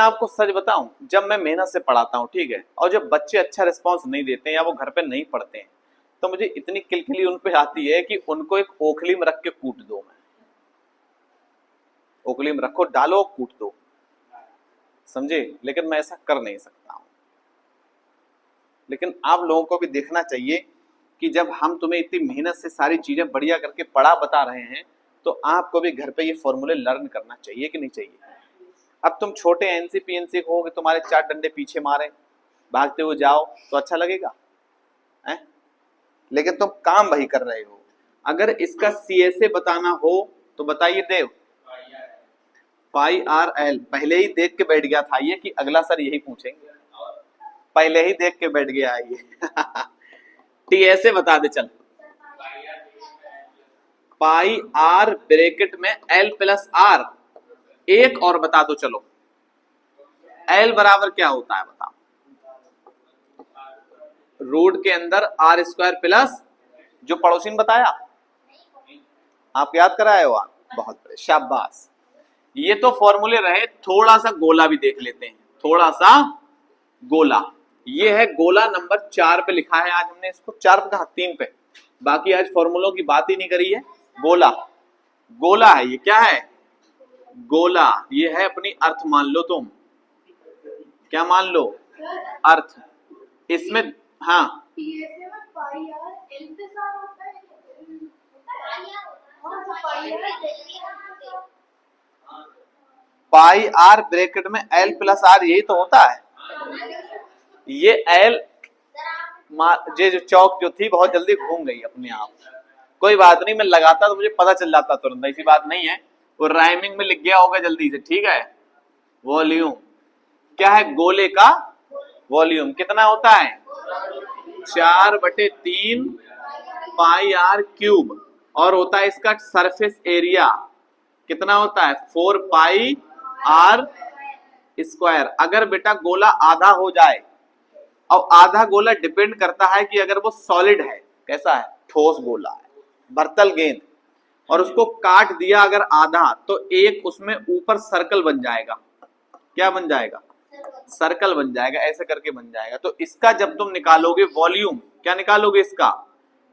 आपको सच बताऊं, जब मैं मेहनत से पढ़ाता हूं, ठीक है, और जब बच्चे अच्छा रिस्पांस नहीं देते हैं या वो घर पे नहीं पढ़ते हैं, तो मुझे इतनी किलकिली उन पे आती है कि उनको एक ओखली में रख के कूट दो। मैं ओखली में रखो, डालो, कूट दो, समझे। लेकिन मैं ऐसा कर नहीं सकता हूं। लेकिन आप लोगों को भी देखना चाहिए कि जब हम तुम्हें इतनी मेहनत से सारी चीजें बढ़िया करके पढ़ा बता रहे हैं, तो आपको भी घर पे ये फॉर्मूले लर्न करना चाहिए कि नहीं चाहिए। अब तुम छोटे एनसीपीएनसी हो कि तुम्हारे 4 डंडे पीछे मारे, भागते हुए जाओ, तो अच्छा लगेगा है? लेकिन तुम काम वही कर रहे हो। अगर इसका सीएसए बताना हो तो बताइए देव। पाई आर एल पहले ही देख के बैठ गया था ये कि अगला सर यही पूछेंगे, पहले ही देख के बैठ गया है ये। टीएसए बता दे चल। पाई आर ब्रैकेट में एल प्लस आर। एक और बता दो चलो, एल बराबर क्या होता है बताओ। रूट के अंदर आर स्क्वायर प्लस, जो पड़ोसी ने बताया, आप याद कराए हो आप, बहुत बड़े, शाबाश। ये तो फॉर्मूले रहे, थोड़ा सा गोला भी देख लेते हैं, थोड़ा सा गोला। ये है गोला नंबर 4 पे लिखा है, आज हमने इसको 4 पे कहा, 3 पे, बाकी आज फॉर्मूलों की बात ही नहीं करी है। गोला, गोला है ये, क्या है? गोला। ये है अपनी अर्थ मान लो तुम, क्या मान लो? अर्थ। इसमें हाँ, पाई आर ब्रैकेट में एल प्लस आर, यही तो होता है। ये एल ये जो चौक जो थी बहुत जल्दी घूम गई अपने आप। कोई बात नहीं, मैं लगाता तो मुझे पता चल जाता तुरंत, ऐसी बात नहीं है। वो राइमिंग में लिख गया होगा जल्दी से, ठीक है। वॉल्यूम क्या है? गोले का वॉल्यूम कितना होता है? 4/3 पाई आर क्यूब। और होता है इसका सरफेस एरिया, कितना होता है? 4 पाई आर स्क्वायर। अगर बेटा गोला आधा हो जाए, और आधा गोला डिपेंड करता है कि अगर वो सॉलिड है, कैसा है? ठोस गोला है, भरतल गेंद, और उसको काट दिया अगर आधा, तो एक उसमें ऊपर सर्कल बन जाएगा। क्या बन जाएगा? सर्कल बन जाएगा, ऐसे करके बन जाएगा। तो इसका जब तुम निकालोगे वॉल्यूम, क्या निकालोगे इसका?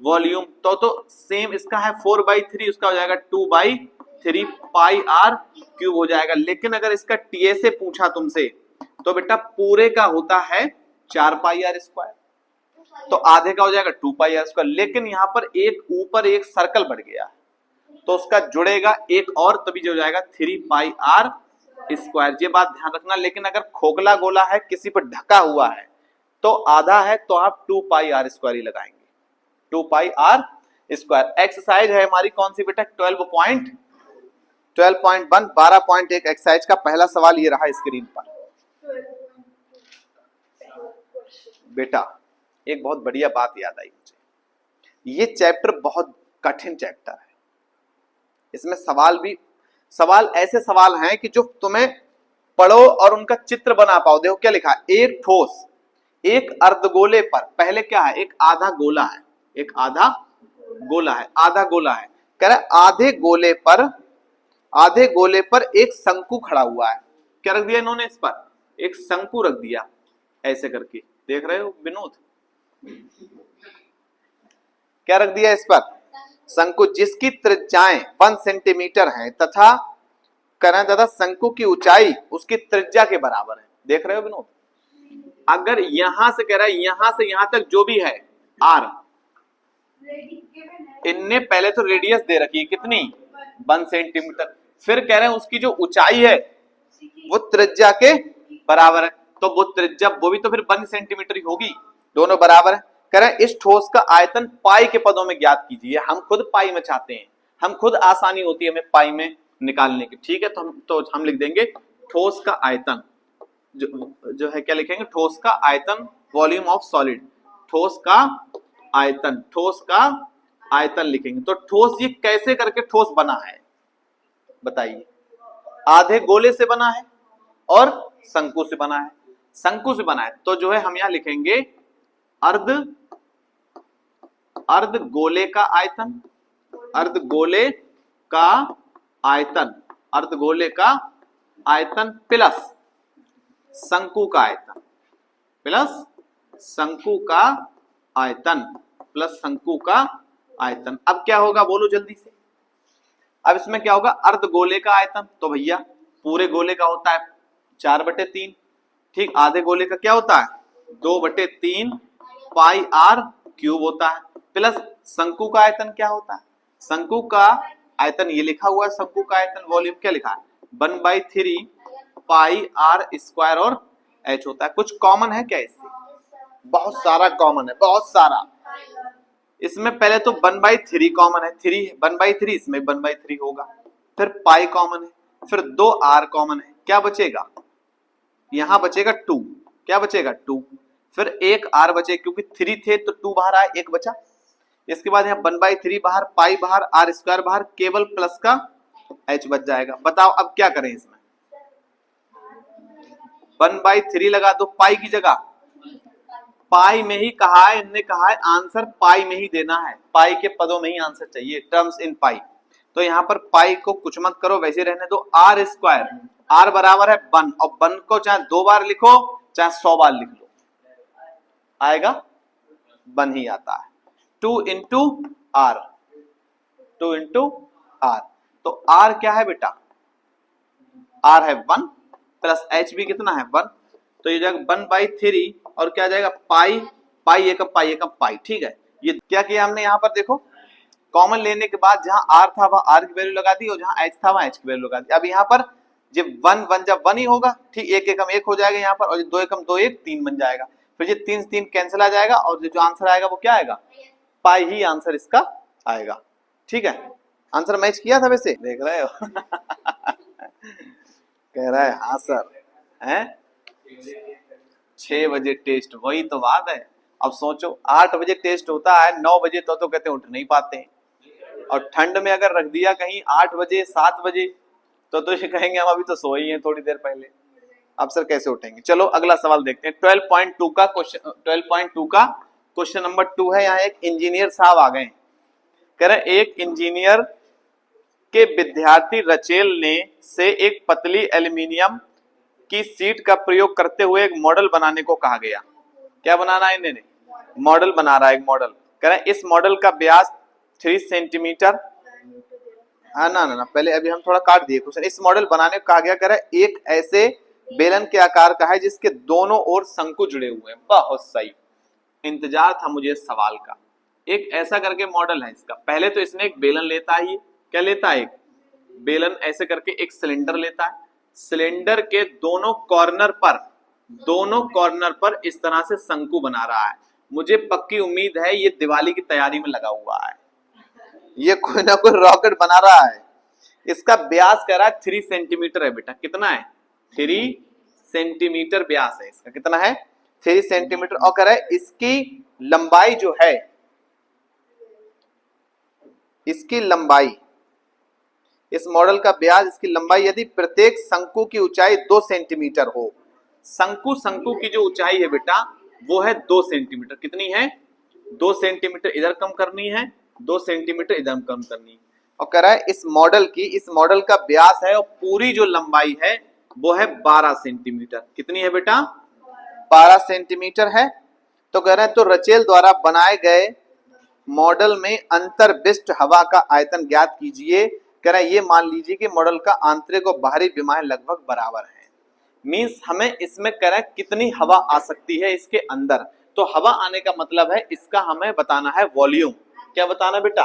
वॉल्यूम। तो सेम इसका है 4/3, उसका हो जाएगा 2/3 पाई आर क्यूब हो जाएगा। लेकिन अगर इसका टीएसए पूछा तुमसे, तो बेटा पूरे का होता है 4 पाई आर स्क्वायर, तो आधे का हो जाएगा 2 पाई आर स्क्वायर। लेकिन यहाँ पर एक ऊपर एक सर्कल बढ़ गया है, तो उसका जुड़ेगा एक और, तभी जो हो जाएगा 3 पाई आर स्क्वायर। ये बात ध्यान रखना। लेकिन अगर खोखला गोला है, किसी पर ढका हुआ है, तो आधा है, तो आप 2 पाई आर स्क्वायर ही लगाएंगे, 2 पाई आर स्क्वायर। एक्सरसाइज है हमारी कौन सी बेटा? 12.1 12.1 एक्सरसाइज का पहला सवाल ये रहा स्क्रीन पर। बेटा एक बहुत बढ़िया बात याद आई मुझे, ये चैप्टर बहुत कठिन चैप्टर है। इसमें सवाल ऐसे सवाल हैं कि जो तुम्हें पढ़ो और उनका चित्र बना पाओ। देखो क्या लिखा है, एक ठोस एक अर्धगोले पर, पहले क्या है? एक आधा गोला है, एक आधा गोला है, आधा गोला है। कह रहा है आधे गोले पर एक शंकु खड़ा हुआ है। क्या रख दिया इन्होंने इस पर? एक शंकु रख दिया, ऐसे करके, देख रहे हो विनोद? क्या रख दिया इस पर? शंकु, जिसकी त्रिज्याएं 1 सेंटीमीटर है तथा शंकु की ऊंचाई उसकी त्रिज्या के बराबर है। देख रहे हो विनोद? अगर यहां से, कह रहा है यहां से यहां तक जो भी है आर, इनने पहले तो रेडियस दे रखी है कितनी? 1 सेंटीमीटर। फिर कह रहे हैं उसकी जो ऊंचाई है वो त्रिज्या के बराबर है, तो वो त्रिज्या वो भी तो फिर 1 सेंटीमीटर ही होगी, दोनों बराबर है। कह रहे हैं इस ठोस का आयतन पाई के पदों में ज्ञात कीजिए। हम खुद पाई में चाहते हैं, हम खुद आसानी होती है हमें पाई में निकालने की, ठीक है। तो हम लिख देंगे ठोस का आयतन, जो है क्या लिखेंगे? ठोस का आयतन, वॉल्यूम ऑफ सॉलिड, ठोस का आयतन लिखेंगे। तो ठोस ये कैसे करके ठोस बना है बताइए? आधे गोले से बना है और शंकु से बना है, शंकु से बना है। तो जो है हम यहां लिखेंगे अर्धगोले का आयतन, अर्धगोले का आयतन, अर्धगोले का आयतन प्लस शंकु का आयतन प्लस शंकु का आयतन प्लस शंकु का आयतन। अब क्या होगा बोलो जल्दी से। अब इसमें क्या होगा, अर्धगोले का आयतन तो भैया पूरे गोले का होता है 4/3, ठीक। आधे गोले का क्या होता है 2/3 पाई आर क्यूब होता है, प्लस शंकु का आयतन क्या होता है, शंकु का आयतन ये लिखा हुआ है, शंकु का आयतन वॉल्यूम क्या लिखा है 1/3 पाई आर स्क्वायर और एच होता है। कुछ कॉमन है क्या इससे, बहुत सारा कॉमन है, बहुत सारा। इसमें पहले तो 1/3 कॉमन है, 1/3 इसमें 1/3 होगा, फिर पाई कॉमन है, फिर 2 आर कॉमन है, क्या बचेगा यहां बचेगा 2, क्या बचेगा 2, फिर एक आर बचे क्योंकि 3 थे तो 2 बाहर आए, एक बचा। इसके बाद यहाँ 1/3 बाहर, पाई बाहर, आर स्क्वायर बाहर, केवल प्लस का एच बच जाएगा। बताओ अब क्या करें इसमें, 1/3 लगा दो पाई की जगह, पाई में ही कहा है, इनने कहा है आंसर पाई में ही देना है, पाई के पदों में ही आंसर चाहिए, टर्म्स इन पाई। तो यहाँ पर पाई को कुछ मत करो, वैसे रहने दो। आर स्क्वायर, आर बराबर है 1, और 1 को चाहे 2 बार लिखो चाहे 100 बार लिख लो, आएगा 1 ही आता है। 2 इंटू आर, 2 इंटू आर, तो आर क्या है बेटा, आर है 1 प्लस एच भी कितना है 1, तो ये जाएगा 1/3 और क्या जाएगा पाई, पाई एकम पाई एकम पाई, ठीक है। ये क्या किया हमने यहाँ पर देखो, कॉमन लेने के बाद जहां आर था वहां आर की वैल्यू लगा दी और जहां एच था वहां एच की वैल्यू लगा दी। अब यहाँ पर जब 1 जब 1 ही होगा, ठीक, 1 एकम 1 हो जाएगा यहाँ पर, और 2 एकम 2 1 3 बन जाएगा, फिर ये 3 3 कैंसिल आ जाएगा और जो आंसर आएगा वो क्या आएगा, पाई ही आंसर इसका आएगा, ठीक है। आंसर मैच किया था वैसे, देख रहे हो कह रहा है हाँ सर है। 6 बजे टेस्ट, वही तो बात है। अब सोचो 8 बजे टेस्ट होता है, 9 बजे तो कहते उठ नहीं पाते हैं, और ठंड में अगर रख दिया कहीं 8 बजे 7 बजे तो ये कहेंगे हम अभी तो सोए ही हैं थोड़ी देर पहले, अब सर कैसे उठेंगे। चलो अगला सवाल देखते हैं। 12.2 का क्वेश्चन, 12.2 का क्वेश्चन नंबर 2 है। यहाँ एक इंजीनियर साहब आ गए, कह रहे एक इंजीनियर के विद्यार्थी रचेल ने से एक पतली एल्यूमिनियम की सीट का प्रयोग करते हुए एक मॉडल बनाने को कहा गया। क्या बनाना है इन्हें, मॉडल बना रहा है, एक मॉडल। कह रहे इस मॉडल का व्यास 3 सेंटीमीटर, हाँ ना पहले अभी हम थोड़ा काट दिए क्वेश्चन। इस मॉडल बनाने को कहा गया, कह रहे एक ऐसे बेलन के आकार का है जिसके दोनों ओर शंकु जुड़े हुए हैं। बहुत सही, इंतजार था मुझे इस सवाल का। एक ऐसा करके मॉडल है इसका। पहले तो इसने एक बेलन लेता है, क्या लेता है, एक बेलन ऐसे करके एक सिलेंडर लेता है, सिलेंडर के दोनों कॉर्नर पर इस तरह से शंकु बना रहा है। मुझे पक्की उम्मीद है ये दिवाली की तैयारी में लगा हुआ है, ये कोई ना कोई रॉकेट बना रहा है। इसका व्यास कह रहा है 3 सेंटीमीटर है बेटा, कितना है 3 सेंटीमीटर व्यास है इसका, कितना है 3 सेंटीमीटर। और कह रहा है इसकी लंबाई जो है, इसकी लंबाई, इस मॉडल का व्यास, इसकी लंबाई यदि प्रत्येक शंकु की ऊंचाई 2 सेंटीमीटर हो, शंकु की जो ऊंचाई है बेटा वो है 2 सेंटीमीटर, कितनी है 2 सेंटीमीटर इधर कम करनी है, 2 सेंटीमीटर इधर कम करनी है। और कह रहा है इस मॉडल का व्यास है और पूरी जो लंबाई है वो है 12 सेंटीमीटर, कितनी है बेटा 12 सेंटीमीटर है। तो कह रहे हैं तो रचेल द्वारा बनाए गए मॉडल में अंतर्विष्ट हवा का आयतन ज्ञात कीजिए। कह रहा है ये मान लीजिए कि मॉडल का आंतरिक और बाहरी विमाएं लगभग बराबर है। मींस हमें इसमें कह रहा है कितनी हवा आ सकती है इसके अंदर, तो हवा आने का मतलब है इसका हमें बताना है वॉल्यूम। क्या बताना बेटा,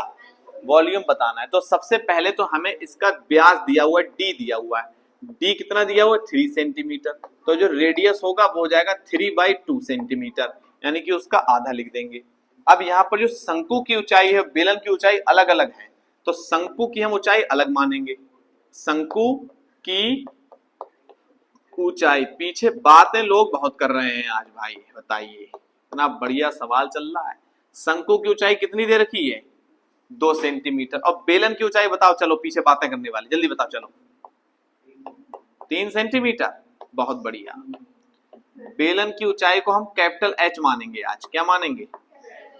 वॉल्यूम बताना है। तो सबसे पहले तो हमें इसका व्यास दिया हुआ है, डी दिया हुआ है, डी कितना दिया हुआ है 3 सेंटीमीटर, तो जो रेडियस होगा वो हो जाएगा 3/2 सेंटीमीटर, यानी कि उसका आधा लिख देंगे। अब यहाँ पर जो शंकु की ऊंचाई है, बेलन की ऊंचाई अलग अलग है, तो शंकु की हम ऊंचाई अलग मानेंगे। शंकु की ऊंचाई, पीछे बातें लोग बहुत कर रहे हैं आज भाई, बताइए इतना बढ़िया सवाल चल रहा है। शंकु की ऊंचाई कितनी दे रखी है 2 सेंटीमीटर, और बेलन की ऊंचाई बताओ, चलो पीछे बातें करने वाले जल्दी बताओ, चलो 3 सेंटीमीटर, बहुत बढ़िया। बेलन की ऊंचाई को हम कैपिटल एच मानेंगे आज, क्या मानेंगे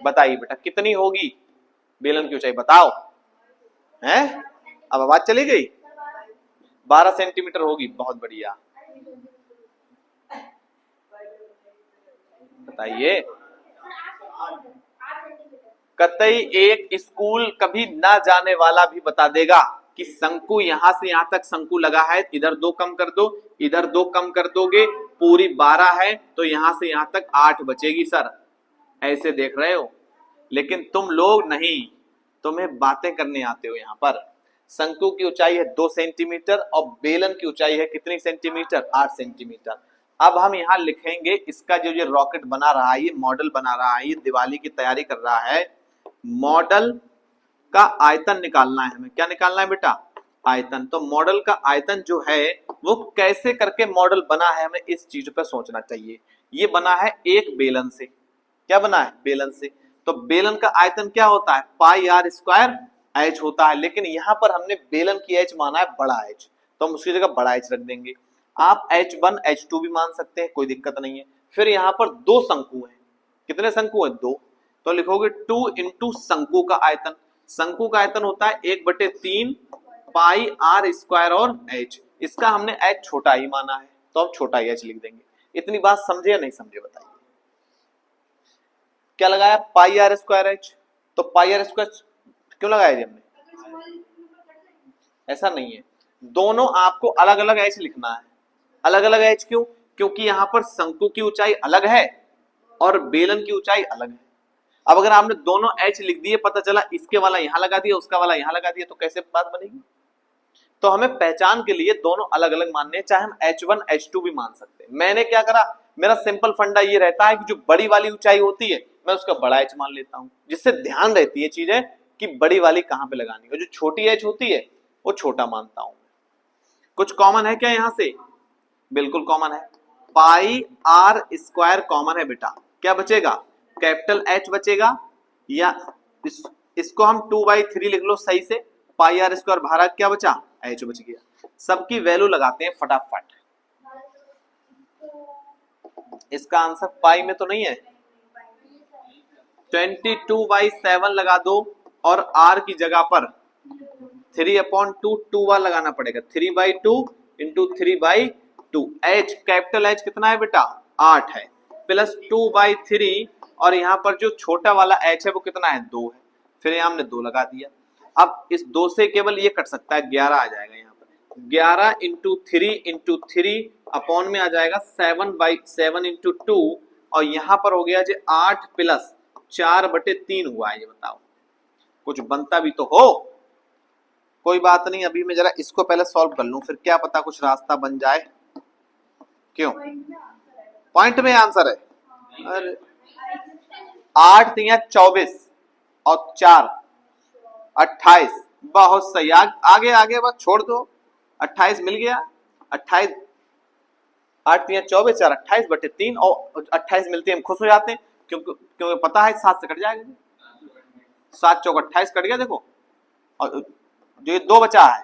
बताइए बेटा कितनी होगी बेलन की ऊंचाई, बताओ हैं, अब आवाज चली गई, 12 सेंटीमीटर होगी, बहुत बढ़िया। बताइए। कतई एक स्कूल कभी ना जाने वाला भी बता देगा कि शंकु यहां से यहां तक शंकु लगा है, इधर 2 कम कर दो, इधर 2 कम कर दोगे, पूरी 12 है तो यहां से यहां तक 8 बचेगी सर। ऐसे देख रहे हो, लेकिन तुम लोग नहीं, तुम्हें बातें करने आते हो। यहां पर शंकु की ऊंचाई है 2 सेंटीमीटर और बेलन की ऊंचाई है कितनी सेंटीमीटर, 8 सेंटीमीटर। अब हम यहाँ लिखेंगे इसका जो ये रॉकेट बना रहा है, ये मॉडल बना रहा है, ये दिवाली की तैयारी कर रहा है, मॉडल का आयतन निकालना है हमें। क्या निकालना है बेटा, आयतन। तो मॉडल का आयतन जो है वो कैसे करके मॉडल बना है, हमें इस चीज पर सोचना चाहिए। ये बना है एक बेलन से। क्या बना है, बेलन से। तो बेलन का आयतन क्या होता है, पाई आर स्क्वायर एच होता है, लेकिन यहां पर हमने बेलन की एच माना है बड़ा एच, तो हम उसकी जगह बड़ा एच रख देंगे। आप H1 H2 भी मान सकते हैं, कोई दिक्कत नहीं है। फिर यहां पर 2 शंकु हैं, कितने शंकु हैं, 2, तो लिखोगे 2 इंटू शंकु का आयतन। शंकु का आयतन होता है 1/3 पाई आर स्क्वायर और एच, इसका हमने एच छोटा ही माना है तो हम छोटा ही एच लिख देंगे। इतनी बात समझे या नहीं समझे बताइए। क्या लगाया, पाई आर स्क्वायर एच, तो पाई आर स्क्वायर क्यों लगाया जी हमने, ऐसा नहीं है, दोनों आपको अलग अलग एच लिखना है। अलग अलग एच क्यों, क्योंकि यहां पर शंकु की ऊंचाई अलग है और बेलन की ऊंचाई अलग है। अब अगर आपने दोनों एच लिख दिए, पता चला इसके वाला यहां लगा दिया, उसका वाला यहां लगा दिया, तो कैसे बात बनेगी। तो हमें पहचान के लिए दोनों अलग अलग मानने, चाहे हम H1 H2 भी मान सकते हैं। मैंने क्या करा, मेरा सिंपल फंडा ये रहता है कि जो बड़ी वाली ऊंचाई होती है मैं उसका बड़ा एच मान लेता हूं, जिससे ध्यान रहती है चीजें कि बड़ी वाली कहां पे लगानी है, जो छोटी एच होती है वो छोटा मानता हूं। कुछ कॉमन है क्या यहां से, बिल्कुल कॉमन है, पाई आर स्क्वायर कॉमन है बेटा। क्या बचेगा, कैपिटल एच बचेगा, या इसको हम 2/3 लिख लो सही से, पाई आर स्क्वायर बाहर क्या बचा, एच बच गया। सबकी वैल्यू लगाते हैं फटाफट। इसका आंसर पाई में तो नहीं है, 22/7 लगा दो, और आर की जगह पर 3/2 2 बार लगाना पड़ेगा, 3/2 इंटू 3/2। एच कैपिटल एच कितना है बेटा, 8 है, प्लस 2/3, और यहां पर जो छोटा वाला एच है वो कितना है, 2 है। फिर यहां हमने 2 लगा दिया। अब इस 2 से केवल ये कट सकता है, 11 आ जाएगा यहाँ पर, 11 इंटू 3 अपॉन में आ जाएगा 7/7 इंटू 2, और यहां पर हो गया जी 8 प्लस 4/3 हुआ है। ये बताओ कुछ बनता भी तो हो। कोई बात नहीं, अभी मैं जरा इसको पहले सॉल्व कर लूं, फिर क्या पता कुछ रास्ता बन जाए। क्यों, पॉइंट में आंसर है। अरे 8 3 24 और 4 28, बहुत सही। आगे आगे बस छोड़ दो, 28 मिल गया, 28, 8 3 24 4 28/3, और 28 मिलते हैं हम खुश हो जाते हैं, क्योंकि पता है 7 से कट जाएगा, 7 चौक 28 कट गया देखो, और जो ये 2 बचा है,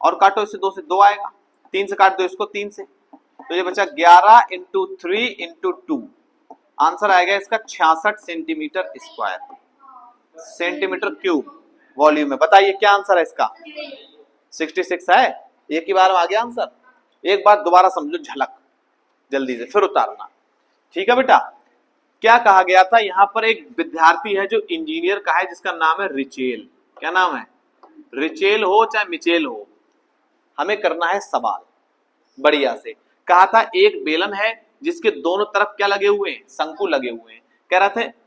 और काटो इससे, 2 से 2 आएगा, 3 से काट दो इसको 3 से, तो ये बचा 11 इंटू 3 इंटू 2, आंसर आएगा इसका 66 centimetre square, centimetre cube volume में। बताइए क्या आंसर है इसका, 66 है। एक ही बार में आ गया आंसर। एक बार दोबारा समझो झलक जल्दी से, फिर उतारना, ठीक है बेटा। क्या कहा गया था, यहां पर एक विद्यार्थी है जो इंजीनियर का है, जिसका नाम है रिचेल। क्या नाम है, रिचेल हो चाहे मिचेल हो, हमें करना है सवाल बढ़िया से। कहा था एक बेलन है जिसके दोनों तरफ क्या लगे हुए हैं, शंकु लगे हुए हैं। कह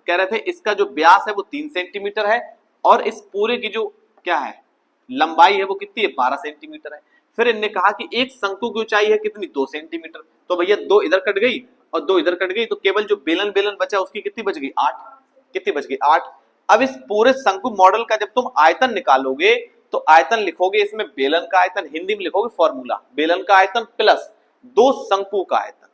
रहे थे इसका जो व्यास है वो 3 सेंटीमीटर है, और इस पूरे की जो क्या है लंबाई है वो कितनी है, 12 सेंटीमीटर है। फिर इनने कहा कि एक शंकु की ऊंचाई है कितनी, 2 सेंटीमीटर। तो भैया 2 इधर कट गई और 2 इधर कट गई, तो केवल जो बेलन बेलन बचा उसकी कितनी बच गई, 8। कितनी बच गई, 8। अब इस पूरे शंकु मॉडल का जब तुम आयतन निकालोगे तो आयतन लिखोगे, इसमें बेलन का आयतन हिंदी में लिखोगे फॉर्मूला, बेलन का आयतन प्लस 2 शंकु का आयतन,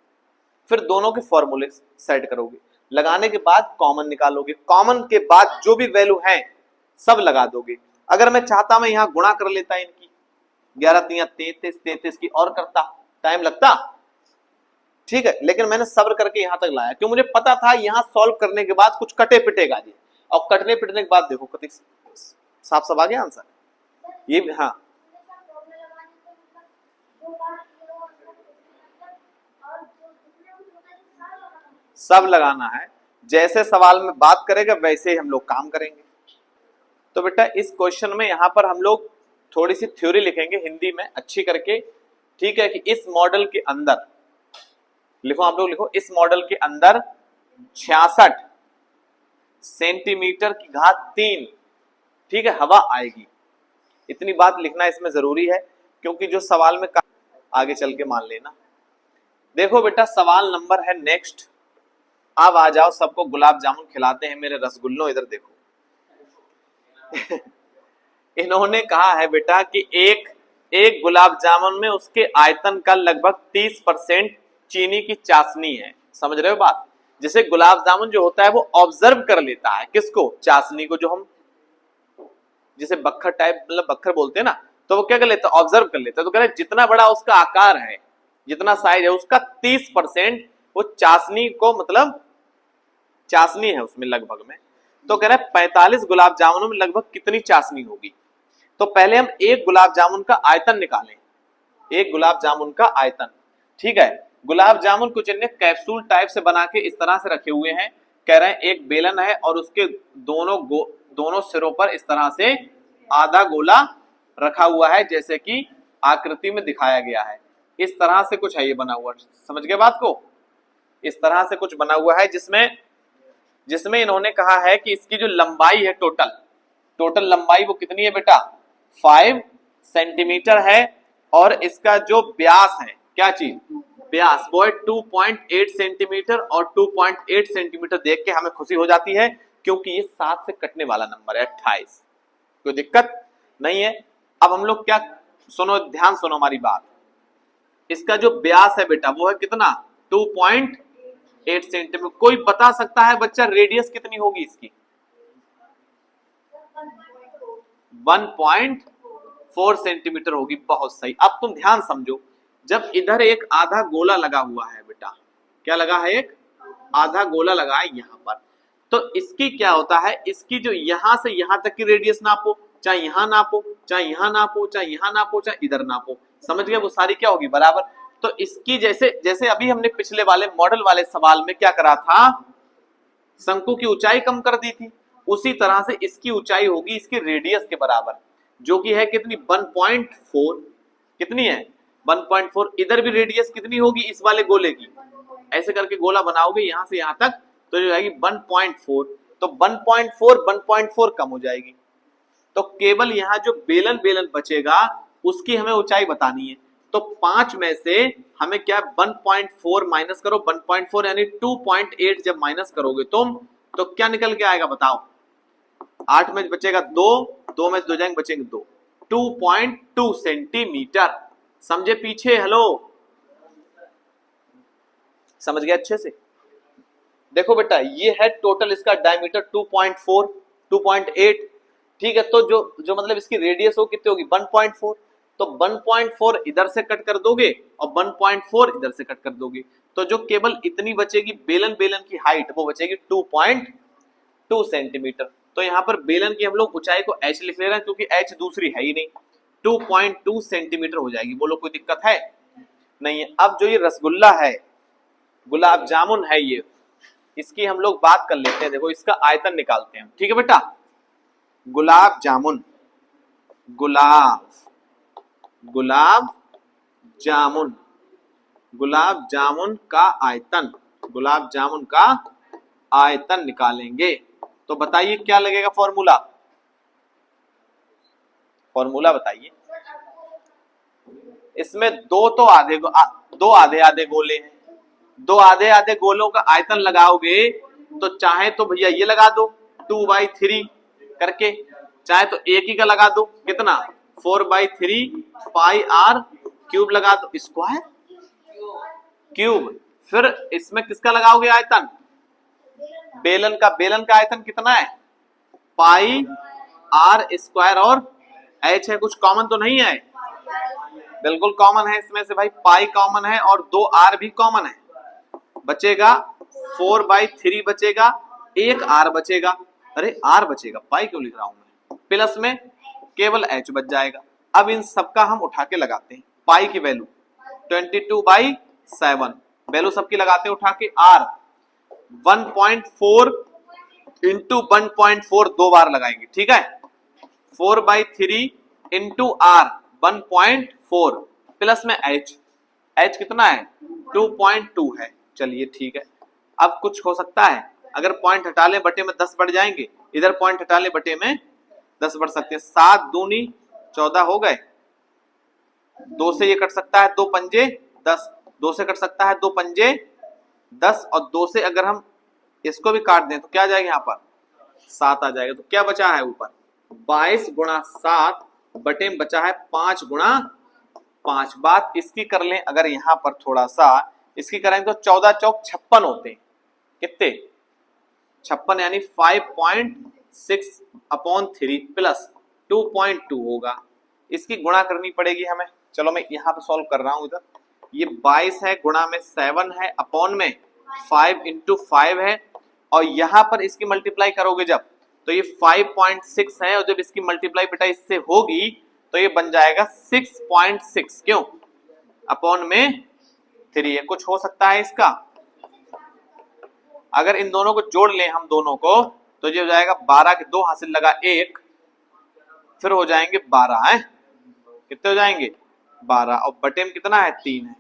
फिर दोनों के फॉर्मूले सेट करोगे, लगाने के बाद कॉमन निकालोगे, कॉमन के बाद जो भी वैल्यू है सब लगा दोगे। अगर मैं चाहता मैं यहां गुणा कर लेता इनकी, 11 3 33 33 की और करता, टाइम लगता, ठीक है, लेकिन मैंने सब्र करके यहां तक लाया, क्यों, मुझे पता था यहां सॉल्व करने के बाद कुछ कटे पिटेगा जी, और कटने पिटने के बाद देखो कति साफ साफ आ गया आंसर। ये हाँ, सब लगाना है, जैसे सवाल में बात करेगा वैसे ही हम लोग काम करेंगे। तो बेटा इस क्वेश्चन में यहाँ पर हम लोग थोड़ी सी थ्योरी लिखेंगे हिंदी में अच्छी करके, ठीक है, कि इस मॉडल के अंदर लिखो, आप लोग लिखो, इस मॉडल के अंदर 66 सेंटीमीटर की घात 3, ठीक है, हवा आएगी। इतनी बात लिखना इसमें जरूरी है, क्योंकि जो सवाल में आगे चल के मान लेना। देखो बेटा सवाल नंबर है नेक्स्ट। अब आ जाओ, सबको गुलाब जामुन खिलाते हैं मेरे रसगुल्लों, इधर देखो। इन्होंने कहा है बेटा कि एक गुलाब जामुन में उसके आयतन का लगभग 30% चीनी की चाशनी है। समझ रहे हो बात? जैसे गुलाब जामुन जो होता है वो ऑब्जर्व कर लेता है किसको? चाशनी को, जो हम जिसे बक्खर टाइप, मतलब बक्खर बोलते हैं ना, तो वो क्या कर लेता है? ऑब्जर्व कर लेता है। तो कह रहे जितना बड़ा उसका आकार है, जितना साइज है, उसका 30% वो चाशनी को, मतलब चाशनी है उसमें लगभग में। तो कह रहे 45 गुलाब जामुनों में लगभग कितनी चाशनी होगी? तो पहले हम एक गुलाब जामुन का आयतन निकालें, एक गुलाब जामुन का आयतन, ठीक है। गुलाब जामुन कुछ इन्हें कैप्सूल टाइप से बना के इस तरह से रखे हुए हैं। कह रहे हैं एक बेलन है और उसके दोनों सिरों पर इस तरह से आधा गोला रखा हुआ है, जैसे कि आकृति में दिखाया गया है। इस तरह से कुछ है ये बना हुआ, समझ गए बात को? इस तरह से कुछ बना हुआ है जिसमें इन्होंने कहा है कि इसकी जो लंबाई है, टोटल लंबाई वो कितनी है बेटा? 5 सेंटीमीटर है। और इसका जो व्यास है, क्या चीज? व्यास, वो है 2.8 सेंटीमीटर। और 2.8 सेंटीमीटर देख के हमें खुशी हो जाती है, क्योंकि ये 7 से कटने वाला नंबर है, 28। कोई दिक्कत नहीं है। अब हम लोग क्या, सुनो, ध्यान सुनो हमारी बात। इसका जो व्यास है बेटा वो है कितना? 2.8 सेंटीमीटर। कोई बता सकता है बच्चा रेडियस कितनी होगी इसकी? 1.4 सेंटीमीटर होगी। बहुत सही। अब तुम ध्यान समझो, जब इधर एक आधा गोला लगा हुआ है बेटा, क्या लगा है? एक आधा गोला लगा है यहां पर। तो इसकी क्या होता है, इसकी जो यहां से यहां तक की रेडियस नापो, चाहे यहां नापो, चाहे यहां नापो, चाहे यहां नापो, चाहे इधर नापो, समझ गए? वो सारी क्या होगी? बराबर। तो इसकी जैसे अभी हमने पिछले वाले मॉडल वाले सवाल में क्या करा था, शंकु की ऊंचाई कम कर दी थी, उसी तरह से इसकी ऊंचाई होगी इसकी रेडियस के बराबर, जो कि है कितनी? 1.4। कितनी है? 1.4। इधर भी रेडियस कितनी होगी इस वाले गोले की? ऐसे करके गोला बनाओगे यहां से यहां तक, तो जो जाएगी 1.4। तो 1.4 कम हो जाएगी। तो केवल यहाँ जो बेलन बचेगा उसकी हमें ऊंचाई बतानी है। तो 5 में से हमें क्या, 1.4 माइनस करो। 1.4 यानी 2.8 जब माइनस करोगे तुम, तो क्या निकल के आएगा बताओ? 8 में बचेगा 2 में 2 जाएंगे, बचेंगे 2। 2.2 सेंटीमीटर। समझे पीछे? हेलो, समझ गए अच्छे से? देखो बेटा ये है टोटल इसका डायमीटर 2.4, 2.8, ठीक है। तो जो मतलब इसकी रेडियस हो कितनी होगी? 1.4। तो 1.4 इधर से कट कर दोगे और 1.4 इधर से कट कर दोगे, तो जो केवल इतनी बचेगी बेलन की हाइट, वो बचेगी 2.2 सेंटीमीटर। तो यहाँ पर बेलन की हम लोग ऊंचाई को h लिख ले रहे हैं, क्योंकि h दूसरी है ही नहीं। 2.2 सेंटीमीटर हो जाएगी। बोलो कोई दिक्कत है? नहीं है। अब जो ये रसगुल्ला है, गुलाब जामुन है, ये इसकी हम लोग बात कर लेते हैं। देखो इसका आयतन निकालते हैं, ठीक है बेटा? गुलाब जामुन, गुलाब जामुन का आयतन, गुलाब जामुन का आयतन निकालेंगे। तो बताइए क्या लगेगा फॉर्मूला? बताइए। इसमें दो आधे गोले हैं। 2 आधे गोलों का आयतन लगाओगे तो चाहे तो भैया ये लगा दो 2/3 करके, चाहे तो एक ही का लगा दो, कितना? 4/3 पाई r क्यूब लगा दो, स्क्वायर क्यूब। फिर इसमें किसका लगाओगे आयतन? बेलन का आयतन कितना है? पाई r स्क्वायर। और h है, कुछ कॉमन तो नहीं है? बिल्कुल कॉमन है इसमें से भाई, पाई कॉमन है और 2r भी कॉमन है। बचेगा 4/3 बचेगा, एक r बचेगा। अरे r बचेगा, पाई क्यों लिख रहा हूं मैं? प्लस में केवल h बच जाएगा। अब इन सबका हम उठा के लगाते हैं। पाई की वैल्यू 22/7, वैल्यू सबकी लगाते हैं उठा के। r 1.4 इंटू 1.4 दो बार लगाएंगे, ठीक है। 4/3 इंटू आर 1.4 प्लस में h कितना है 2.2 है। चलिए ठीक है। अब कुछ हो सकता है, अगर पॉइंट हटा ले बटे में 10 बढ़ जाएंगे, इधर पॉइंट हटा ले बटे में 10 बढ़ सकते हैं। 7 दूनी 14 हो गए, 2 से ये कट सकता है 2 पंजे 10, 2 से कट सकता है 2 पंजे 10 और 2 से अगर हम इसको भी काट दें तो क्या आ जाएगा, यहाँ पर 7 आ जाएगा। तो क्या बचा है ऊपर 22 गुणा 7 बटे में बचा है 5 गुणा 5। बात इसकी कर लें अगर यहाँ पर थोड़ा सा इसकी करेंगे तो 14 चौक 56 होते हैं। कितने 56 यानी 5.6/3 प्लस 2.2 होगा। इसकी गुणा करनी पड़ेगी हमें। चलो मैं यहाँ पे सॉल्व कर रहा हूं। इधर ये 22 है, गुणा में 7 है, अपॉन में 5 इंटू 5 है, और यहाँ पर इसकी मल्टीप्लाई करोगे जब तो ये 5.6 है, और जब इसकी मल्टीप्लाई बेटा इससे होगी तो ये बन जाएगा 6.6 क्यों अपॉन में 3 है। कुछ हो सकता है इसका, अगर इन दोनों को जोड़ लें हम दोनों को तो ये हो जाएगा 12 के 2 हासिल लगा 1, फिर हो जाएंगे 12 है। कितने हो जाएंगे 12, और बटे में कितना है 3 है।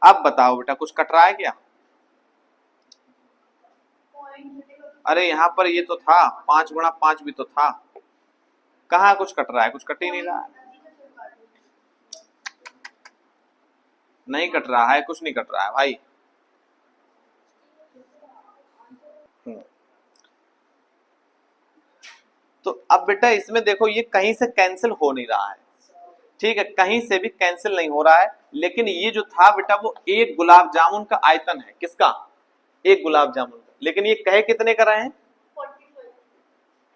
अब बताओ बेटा कुछ कट रहा है क्या? अरे यहाँ पर ये तो था 5 गुणा 5 भी तो था, कहाँ कुछ कट रहा है? कुछ कट ही नहीं रहा है। नहीं कट रहा है, कुछ नहीं कट रहा है भाई। तो अब बेटा इसमें देखो ये कहीं से कैंसिल हो नहीं रहा है, ठीक है, कहीं से भी कैंसिल नहीं हो रहा है। लेकिन ये जो था बेटा वो एक गुलाब जामुन का आयतन है। किसका? एक गुलाब जामुन का। लेकिन ये कहे कितने का रहे हैं?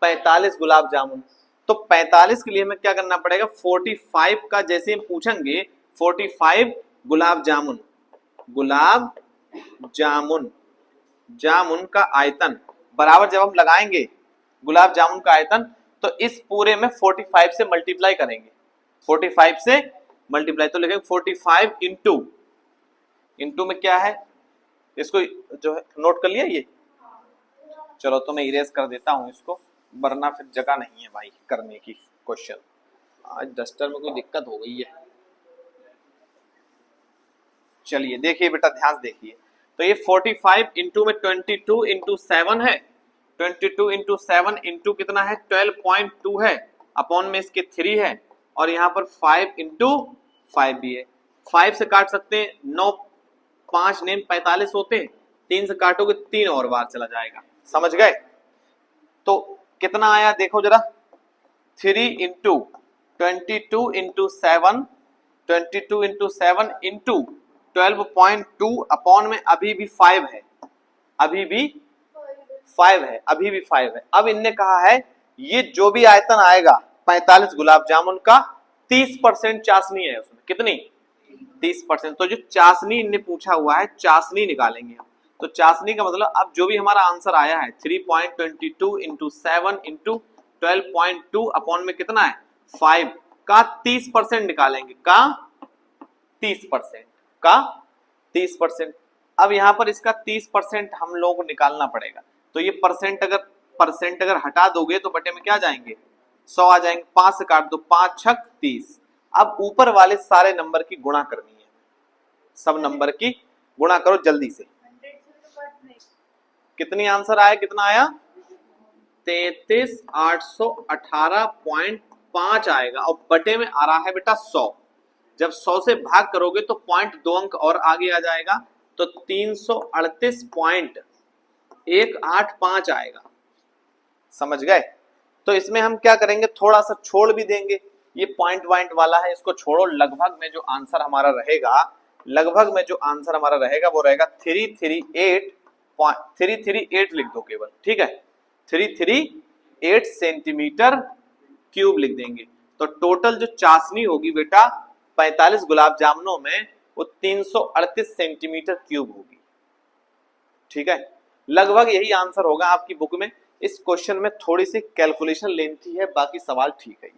45 गुलाब जामुन। तो 45 के लिए हमें क्या करना पड़ेगा? 45 का जैसे हम पूछेंगे 45 गुलाब जामुन, गुलाब जामुन, जामुन का आयतन बराबर जब हम लगाएंगे गुलाब जामुन का आयतन तो इस पूरे में 45 से मल्टीप्लाई करेंगे। 45 से मल्टीप्लाई तो लिखेंगे 45 इंटू में क्या है, इसको जो है नोट कर लिया ये। चलो तो मैं इरेज कर देता हूं इसको, वरना फिर जगह नहीं है भाई करने की क्वेश्चन। आज डस्टर में कोई दिक्कत हो गई है। चलिए देखिए बेटा ध्यान देखिए, तो ये 45 इंटू में 22 इंटू 7 है, 22 इंटू 7 इंटू कितना है 12.2 है, अपॉन में इसके 3 है, और यहाँ पर 5 इंटू 5 भी है। 5 से काट सकते हैं 9 5 नेम 45 होते हैं, 3 से काटोगे 3 और बार चला जाएगा। समझ गए? तो कितना आया देखो जरा, 3 into 22 into 7, 22 into 7 into 12.2 upon में अभी भी 5 है, अभी भी 5 है, अभी भी 5 है। अब इनने कहा है ये जो भी आयतन आएगा 45 गुलाब जामुन का 30% चाशनी है उसमें। कितनी? 30%। तो जो चाशनी इनने पूछा हुआ है चाशनी निकालेंगे हम। तो चाशनी का मतलब अब जो भी हमारा आंसर आया है 3.22 इंटू 7 इंटू 12.2 अपॉन में कितना है 5 का 30% निकालेंगे, का 30%, का 30%। अब यहाँ पर इसका 30% हम लोगों को निकालना पड़ेगा। तो ये परसेंट अगर हटा दोगे तो बटे में क्या जाएंगे 100 आ जाएंगे। 5 से काट दो, 5 छक 30। अब ऊपर वाले सारे नंबर की गुणा करनी है, सब नंबर की गुणा करो जल्दी से। कितनी आंसर आया? कितना आया? 33,818.5 आएगा, और बटे में आ रहा है बेटा 100। जब 100 से भाग करोगे तो पॉइंट 2 अंक और आगे आ जाएगा, तो 338.185 आएगा। समझ गए? तो इसमें हम क्या करेंगे, थोड़ा सा छोड़ भी देंगे, ये पॉइंट वाला है इसको छोड़ो। लगभग में जो आंसर हमारा रहेगा, लगभग में जो आंसर हमारा रहेगा वो रहेगा 338 लिख दो केवल, ठीक है, 338 सेंटीमीटर क्यूब लिख देंगे। तो टोटल जो चाशनी होगी बेटा 45 गुलाब जामुनों में वो 338 सेंटीमीटर क्यूब होगी, ठीक है। लगभग यही आंसर होगा आपकी बुक में। इस क्वेश्चन में थोड़ी सी कैलकुलेशन लेंथी है, बाकी सवाल ठीक है।